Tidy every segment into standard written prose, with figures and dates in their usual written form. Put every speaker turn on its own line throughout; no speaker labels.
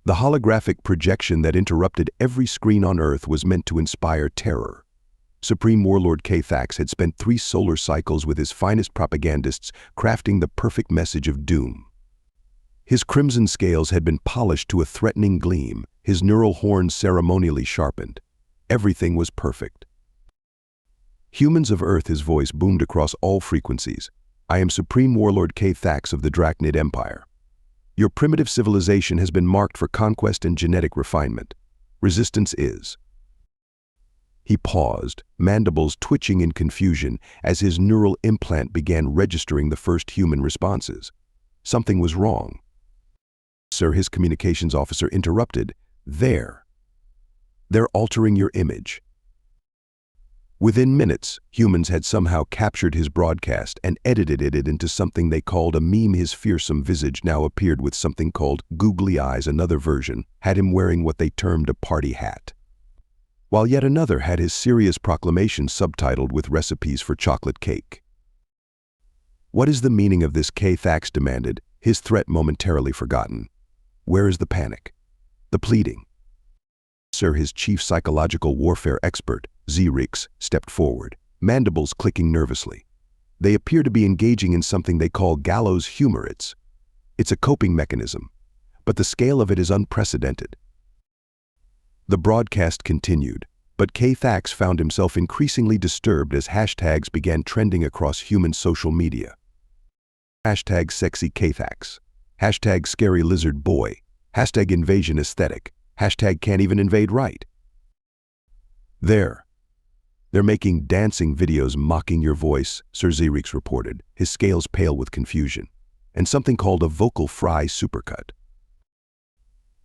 The holographic projection that interrupted every screen on Earth was meant to inspire terror. Supreme Warlord K-Thax had spent 3 solar cycles with his finest propagandists crafting the perfect message of doom. His crimson scales had been polished to a threatening gleam, his neural horns ceremonially sharpened. Everything was perfect. Humans of Earth, his voice boomed across all frequencies. I am Supreme Warlord K-Thax of the Drachnid Empire. Your primitive civilization has been marked for conquest and genetic refinement. Resistance is. He paused, mandibles twitching in confusion as his neural implant began registering the first human responses. Something was wrong. Sir, his communications officer interrupted. They're altering your image. Within minutes, humans had somehow captured his broadcast and edited it into something they called a meme. His fearsome visage now appeared with something called googly eyes. Another version had him wearing what they termed a party hat, while yet another had his serious proclamation subtitled with recipes for chocolate cake. What is the meaning of this? K-Thax demanded, his threat momentarily forgotten. Where is the panic? The pleading? Sir, his chief psychological warfare expert, Zerix, stepped forward, mandibles clicking nervously. They appear to be engaging in something they call gallows humor. It's a coping mechanism, but the scale of it is unprecedented. The broadcast continued, but K-Thax found himself increasingly disturbed as hashtags began trending across human social media. Hashtag sexy K-Thax. Hashtag scary lizard boy. Hashtag invasion aesthetic. Hashtag can't even invade right. They're making dancing videos mocking your voice, Sir Zerix reported, his scales pale with confusion, and something called a vocal fry supercut.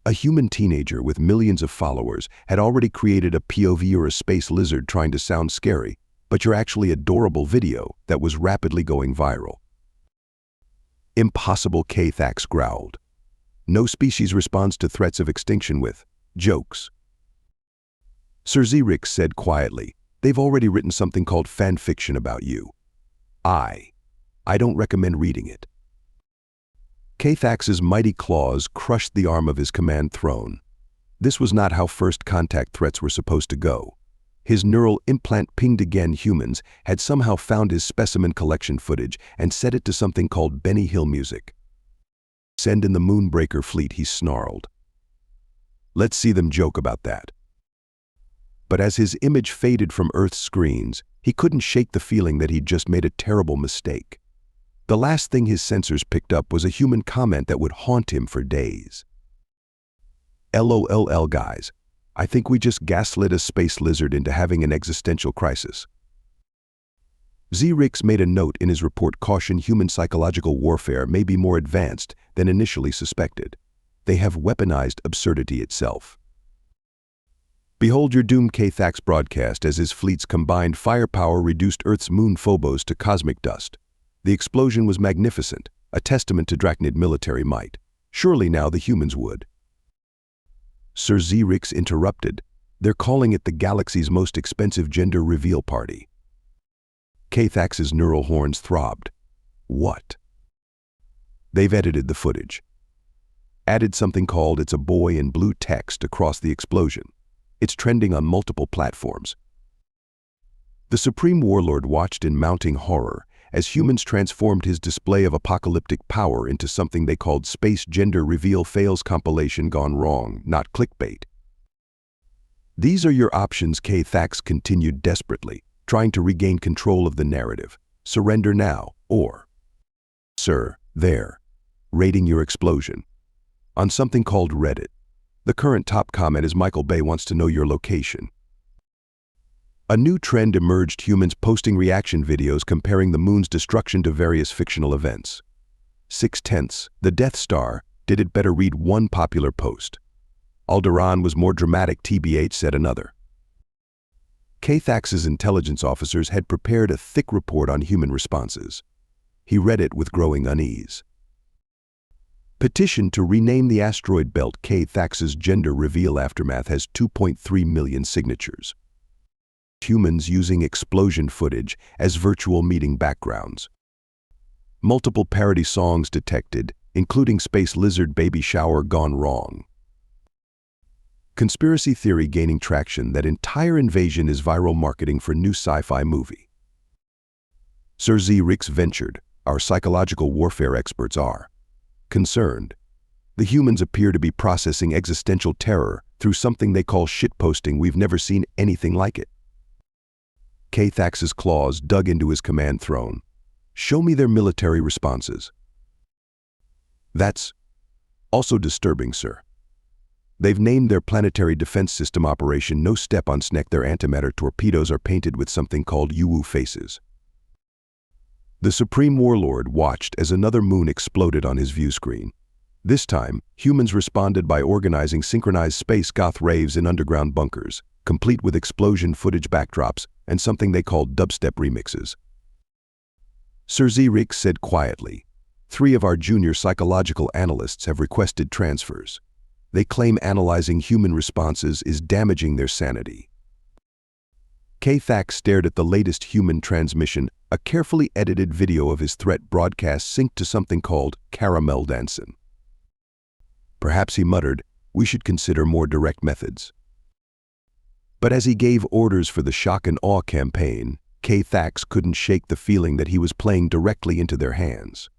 A human teenager with millions of followers had already created a POV or a space lizard trying to sound scary, but you're actually adorable video that was rapidly going viral. Impossible, K-Thax growled. No species responds to threats of extinction with jokes. Sir Zerix said quietly, they've already written something called fan fiction about you. I don't recommend reading it. K-Thax's mighty claws crushed the arm of his command throne. This was not how first contact threats were supposed to go. His neural implant pinged again. Humans had somehow found his specimen collection footage and set it to something called Benny Hill music. Send in the Moonbreaker fleet, he snarled. Let's see them joke about that. But as his image faded from Earth's screens, he couldn't shake the feeling that he'd just made a terrible mistake. The last thing his sensors picked up was a human comment that would haunt him for days. LOL guys, I think we just gaslit a space lizard into having an existential crisis. Zerix made a note in his report: caution, human psychological warfare may be more advanced than initially suspected. They have weaponized absurdity itself. Behold your doom. K-Thax broadcast as his fleet's combined firepower reduced Earth's moon Phobos to cosmic dust. The explosion was magnificent, a testament to Drachnid military might. Surely now the humans would. Sir Zerix interrupted. They're calling it the galaxy's most expensive gender reveal party. K-Thax's neural horns throbbed. What? They've edited the footage. Added something called "It's a boy" in blue text across the explosion. It's trending on multiple platforms. The Supreme Warlord watched in mounting horror as humans transformed his display of apocalyptic power into something they called Space Gender Reveal Fails Compilation Gone Wrong, not clickbait. These are your options, K-Thax continued desperately, trying to regain control of the narrative. Surrender now, or... Sir, they're rating your explosion. On something called Reddit. The current top comment is Michael Bay wants to know your location. A new trend emerged: humans posting reaction videos comparing the moon's destruction to various fictional events. 6/10, the Death Star, did it better, read one popular post. Alderaan was more dramatic, TBH, said another. K-Thax's intelligence officers had prepared a thick report on human responses. He read it with growing unease. Petition to rename the asteroid belt. K-Thax's gender reveal aftermath has 2.3 million signatures. Humans using explosion footage as virtual meeting backgrounds. Multiple parody songs detected, including Space Lizard Baby Shower Gone Wrong. Conspiracy theory gaining traction that entire invasion is viral marketing for new sci-fi movie. Sir Z. Rix ventured, our psychological warfare experts are concerned. The humans appear to be processing existential terror through something they call shitposting. We've never seen anything like it. K-Thax's claws dug into his command throne. Show me their military responses. That's also disturbing, sir. They've named their planetary defense system Operation No Step on Sneck. Their antimatter torpedoes are painted with something called Uwu faces. The Supreme Warlord watched as another moon exploded on his view screen. This time, humans responded by organizing synchronized space goth raves in underground bunkers, complete with explosion footage backdrops and something they called dubstep remixes. Sir Z. Rix said quietly, 3 of our junior psychological analysts have requested transfers. They claim analyzing human responses is damaging their sanity. K-Thax stared at the latest human transmission, a carefully edited video of his threat broadcast synced to something called caramel dancing. Perhaps, he muttered, we should consider more direct methods. But as he gave orders for the shock and awe campaign, K-Thax couldn't shake the feeling that he was playing directly into their hands.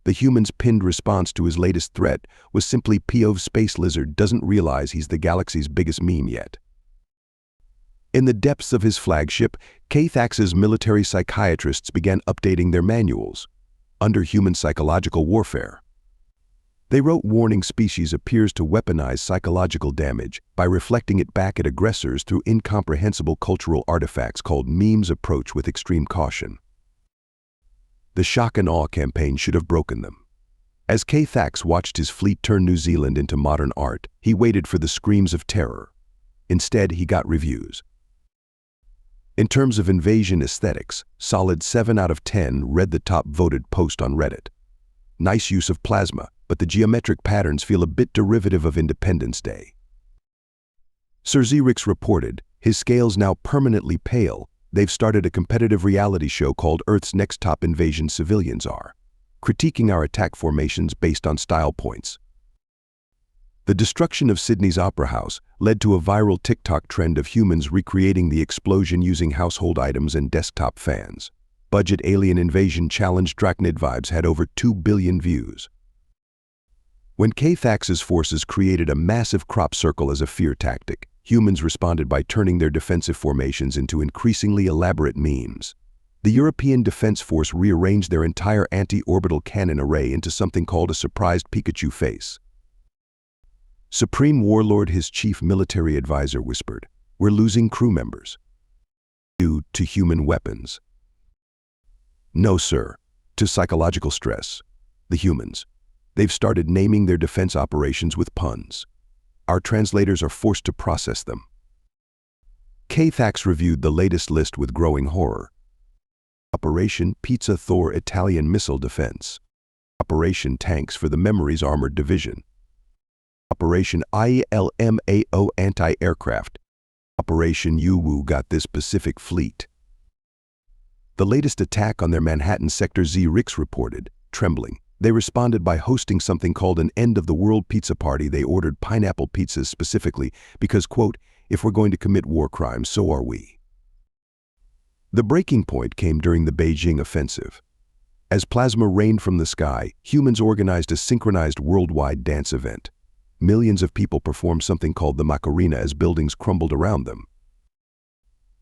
The human's pinned response to his latest threat was simply POV Space Lizard doesn't realize he's the galaxy's biggest meme yet. In the depths of his flagship, K-Thax's military psychiatrists began updating their manuals. Under human psychological warfare, they wrote warning species appears to weaponize psychological damage by reflecting it back at aggressors through incomprehensible cultural artifacts called memes. Approach with extreme caution. The shock and awe campaign should have broken them. As K-Thax watched his fleet turn New Zealand into modern art, he waited for the screams of terror. Instead, he got reviews. In terms of invasion aesthetics, solid 7 out of 10 read the top-voted post on Reddit. Nice use of plasma, but the geometric patterns feel a bit derivative of Independence Day. Sir Z. Rix reported, his scales now permanently pale. They've started a competitive reality show called Earth's Next Top Invasion Civilians Are, critiquing our attack formations based on style points. The destruction of Sydney's Opera House led to a viral TikTok trend of humans recreating the explosion using household items and desktop fans. Budget alien invasion challenge Drachnid vibes had over 2 billion views. When K-Thax's forces created a massive crop circle as a fear tactic, humans responded by turning their defensive formations into increasingly elaborate memes. The European Defense Force rearranged their entire anti-orbital cannon array into something called a surprised Pikachu face. Supreme Warlord, his chief military advisor, whispered, "We're losing crew members due to human weapons." No, sir. To psychological stress. The humans. They've started naming their defense operations with puns. Our translators are forced to process them. K-Thax reviewed the latest list with growing horror. Operation Pizza Thor Italian Missile Defense. Operation Tanks for the Memories Armored Division. Operation ILMAO Anti-Aircraft. Operation Uwu got this Pacific Fleet. The latest attack on their Manhattan sector, Z. Rix reported, trembling. They responded by hosting something called an end-of-the-world pizza party. They ordered pineapple pizzas specifically because, quote, if we're going to commit war crimes, so are we. The breaking point came during the Beijing offensive. As plasma rained from the sky, humans organized a synchronized worldwide dance event. Millions of people performed something called the Macarena as buildings crumbled around them.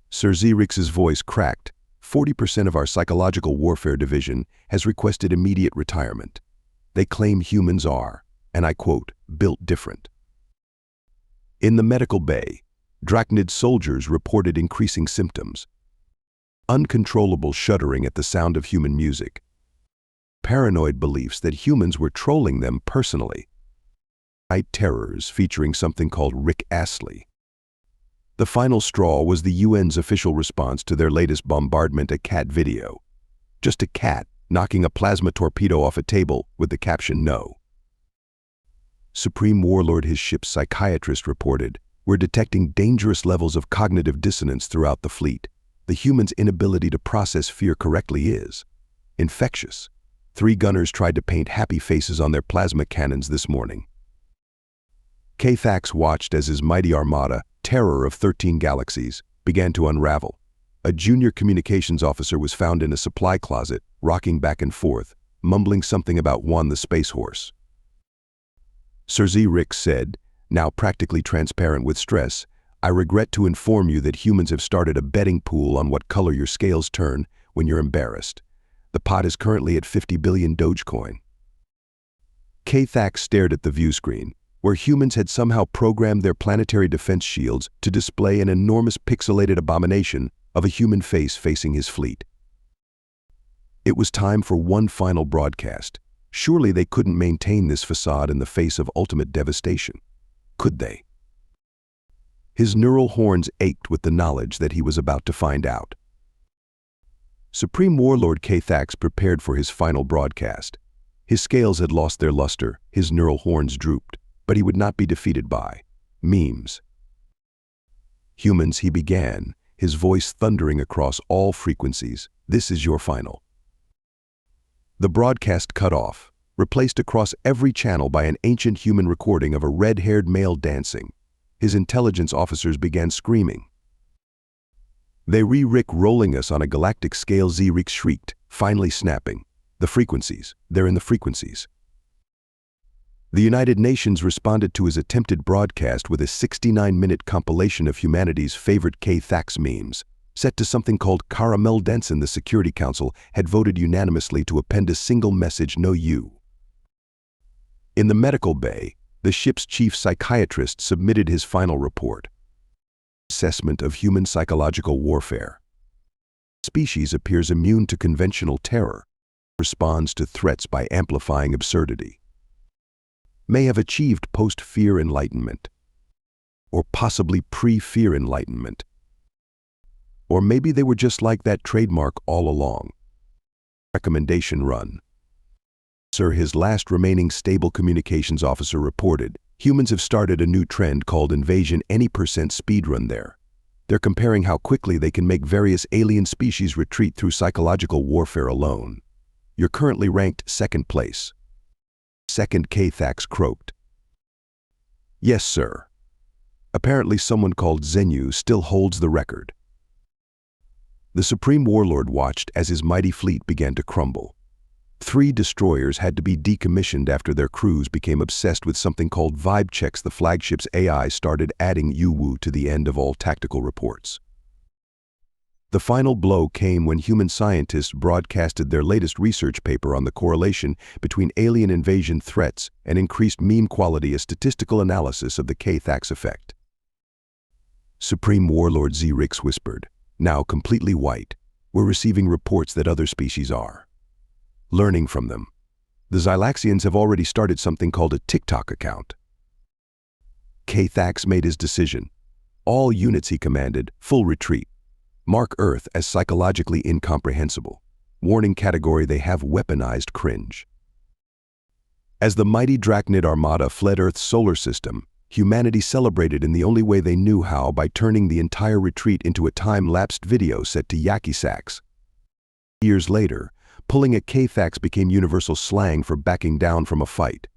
Sir Z. Rix's voice cracked. 40% of our psychological warfare division has requested immediate retirement. They claim humans are, and I quote, built different. In the medical bay, Drachnid soldiers reported increasing symptoms. Uncontrollable shuddering at the sound of human music. Paranoid beliefs that humans were trolling them personally. Night terrors featuring something called Rick Astley. The final straw was the UN's official response to their latest bombardment, a cat video. Just a cat knocking a plasma torpedo off a table with the caption, "No." Supreme Warlord, his ship's psychiatrist, reported, "We're detecting dangerous levels of cognitive dissonance throughout the fleet. The human's inability to process fear correctly is infectious." 3 gunners tried to paint happy faces on their plasma cannons this morning. K-Thax watched as his mighty armada, terror of 13 galaxies, began to unravel. A junior communications officer was found in a supply closet, rocking back and forth, mumbling something about Juan the Space Horse. Sir Z-Rix said, now practically transparent with stress, I regret to inform you that humans have started a betting pool on what color your scales turn when you're embarrassed. The pot is currently at 50 billion Dogecoin. K-Thax stared at the view screen, where humans had somehow programmed their planetary defense shields to display an enormous pixelated abomination of a human face facing his fleet. It was time for one final broadcast. Surely they couldn't maintain this facade in the face of ultimate devastation. Could they? His neural horns ached with the knowledge that he was about to find out. Supreme Warlord K-Thax prepared for his final broadcast. His scales had lost their luster, his neural horns drooped, but he would not be defeated by memes. Humans, he began, his voice thundering across all frequencies. This is your final. The broadcast cut off, replaced across every channel by an ancient human recording of a red-haired male dancing. His intelligence officers began screaming. They re-Rick rolling us on a galactic scale. Z-Rix shrieked, finally snapping. The frequencies, they're in the frequencies. The United Nations responded to his attempted broadcast with a 69-minute compilation of humanity's favorite K-Thax memes, set to something called Caramel Denson. The Security Council had voted unanimously to append a single message, no you. In the medical bay, the ship's chief psychiatrist submitted his final report. Assessment of human psychological warfare. Species appears immune to conventional terror, responds to threats by amplifying absurdity. May have achieved post-fear enlightenment, or possibly pre-fear enlightenment. Or maybe they were just like that trademark all along. Recommendation run. Sir, his last remaining stable communications officer reported, humans have started a new trend called invasion any % speedrun there. They're comparing how quickly they can make various alien species retreat through psychological warfare alone. You're currently ranked 2nd place. Second, K-Thax croaked. Yes, sir. Apparently someone called Zenu still holds the record. The Supreme Warlord watched as his mighty fleet began to crumble. 3 destroyers had to be decommissioned after their crews became obsessed with something called vibe checks. The flagship's AI started adding Yu-Wu to the end of all tactical reports. The final blow came when human scientists broadcasted their latest research paper on the correlation between alien invasion threats and increased meme quality, a statistical analysis of the K-Thax effect. Supreme Warlord Z-Rix whispered, now completely white, we're receiving reports that other species are learning from them. The Xylaxians have already started something called a TikTok account. K-Thax made his decision. All units, he commanded, full retreat. Mark Earth as psychologically incomprehensible. Warning category, they have weaponized cringe. As the mighty Drachnid armada fled Earth's solar system, humanity celebrated in the only way they knew how, by turning the entire retreat into a time-lapsed video set to Yaki Sax. Years later, pulling a K-Thax became universal slang for backing down from a fight.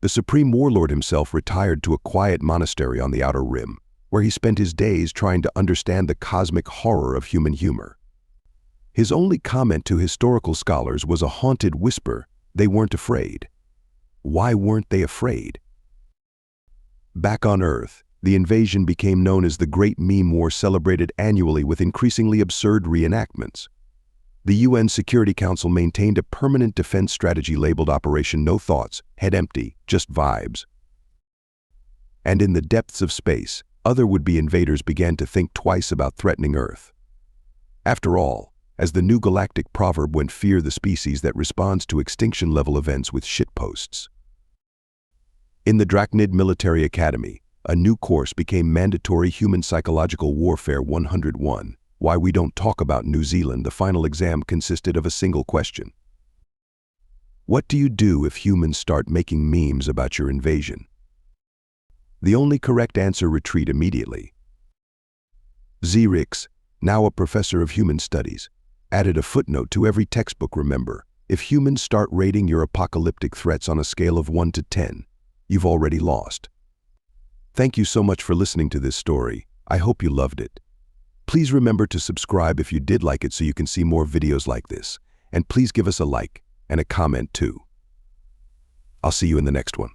The Supreme Warlord himself retired to a quiet monastery on the Outer Rim, where he spent his days trying to understand the cosmic horror of human humor. His only comment to historical scholars was a haunted whisper, they weren't afraid. Why weren't they afraid? Back on Earth, the invasion became known as the Great Meme War, celebrated annually with increasingly absurd reenactments. The UN Security Council maintained a permanent defense strategy labeled Operation No Thoughts, head empty, just vibes. And in the depths of space, other would-be invaders began to think twice about threatening Earth. After all, as the new galactic proverb went, fear the species that responds to extinction-level events with shitposts. In the Drachnid Military Academy, a new course became mandatory: Human Psychological Warfare 101. Why we don't talk about New Zealand. The final exam consisted of a single question. What do you do if humans start making memes about your invasion? The only correct answer: retreat immediately. Z-Rix, now a professor of human studies, added a footnote to every textbook. Remember, if humans start rating your apocalyptic threats on a scale of 1 to 10, you've already lost. Thank you so much for listening to this story. I hope you loved it. Please remember to subscribe if you did like it so you can see more videos like this. And please give us a like and a comment too. I'll see you in the next one.